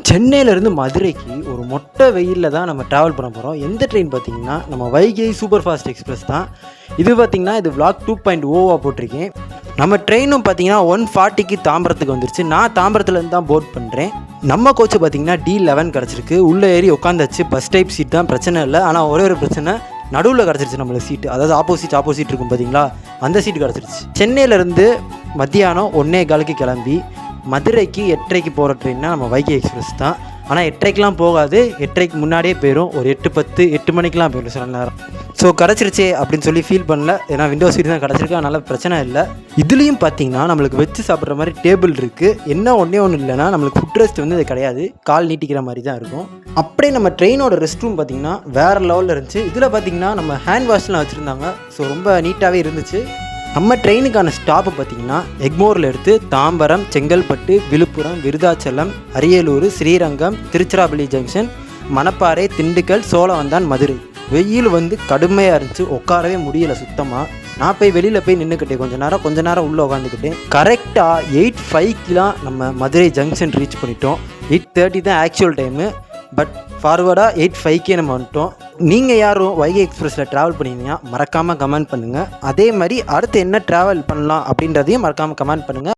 சென்னையிலேருந்து மதுரைக்கு ஒரு மொட்டை வெயிலில் தான் நம்ம ட்ராவல் பண்ண போகிறோம். எந்த ட்ரெயின் பார்த்தீங்கன்னா நம்ம வைகை சூப்பர் ஃபாஸ்ட் எக்ஸ்பிரஸ் தான். இது பார்த்தீங்கன்னா இது vlog 2.0 போட்டிருக்கேன். நம்ம ட்ரெயினும் பார்த்தீங்கன்னா 1:40க்கு தாம்பரத்துக்கு வந்துருச்சு. நான் தாம்பரத்துலேருந்து தான் போர்ட் பண்ணுறேன். நம்ம கோச்சு பார்த்தீங்கன்னா D11 கிடச்சிருக்கு. உள்ளே ஏறி உட்காந்தாச்சு. பஸ் டைப் சீட் தான், பிரச்சனை இல்லை. ஆனால் ஒரே ஒரு பிரச்சனை, நடுவில் கிடச்சிருச்சு நம்மளுக்கு சீட்டு. அதாவது ஆப்போசிட் இருக்கும் பார்த்தீங்களா, அந்த சீட்டு கிடச்சிருச்சு. சென்னையிலேருந்து மத்தியானம் 1:15க்கு கிளம்பி மதுரைக்கு 8:30க்கு போகிற ட்ரெயின்னா நம்ம வைகை எக்ஸ்பிரஸ் தான். ஆனால் 8:30க்கெலாம் போகாது, 8:30க்கு முன்னாடியே போயிடும். ஒரு 8:10 8 மணிக்கெலாம் போயிடும் சில நேரம். ஸோ கிடச்சிருச்சே அப்படின்னு சொல்லி ஃபீல் பண்ணல. ஏன்னா விண்டோ சீட் தான் கிடச்சிருக்கு, அதனால் பிரச்சனை இல்லை. இதுலேயும் பார்த்தீங்கன்னா நம்மளுக்கு வச்சு சாப்பிட்ற மாதிரி டேபிள் இருக்குது. என்ன ஒன்று இல்லைன்னா நம்மளுக்கு ஃபுட் ரெஸ்ட் வந்து இது கிடையாது, கால் நீட்டிக்கிற மாதிரி தான் இருக்கும். அப்படியே நம்ம ட்ரெயினோட ரெஸ்ட் ரூம் பார்த்தீங்கன்னா வேறு லெவலில் இருந்துச்சு. இதில் பார்த்தீங்கன்னா நம்ம ஹேண்ட் வாஷ்லாம் வச்சுருந்தாங்க. ஸோ ரொம்ப நீட்டாகவே இருந்துச்சு. நம்ம ட்ரெயினுக்கான ஸ்டாப்பு பார்த்திங்கன்னா எக்மோரில் எடுத்து தாம்பரம், செங்கல்பட்டு, விழுப்புரம், விருதாச்சலம், அரியலூர், ஸ்ரீரங்கம், திருச்சிராப்பள்ளி ஜங்ஷன், மணப்பாறை, திண்டுக்கல், சோழவந்தான், மதுரை. வெயில் வந்து கடுமையாக இருந்துச்சு, உட்காரவே முடியலை சுத்தமாக. நான் போய் வெளியில் போய் நின்றுக்கிட்டேன் கொஞ்ச நேரம் உள்ளே உட்காந்துக்கிட்டேன். கரெக்டாக 8:05க்குலாம் நம்ம மதுரை ஜங்ஷன் ரீச் பண்ணிட்டோம். 8:30 தான் ஆக்சுவல் டைமு, பட் ஃபார்வர்டாக 8:05க்கே நம்ம வந்துட்டோம். நீங்கள் யாரும் வைகை எக்ஸ்பிரஸில் ட்ராவல் பண்ணிங்கன்னா மறக்காமல் கமெண்ட் பண்ணுங்கள். அதே மாதிரி அடுத்து என்ன ட்ராவல் பண்ணலாம் அப்படின்றதையும் மறக்காமல் கமெண்ட் பண்ணுங்கள்.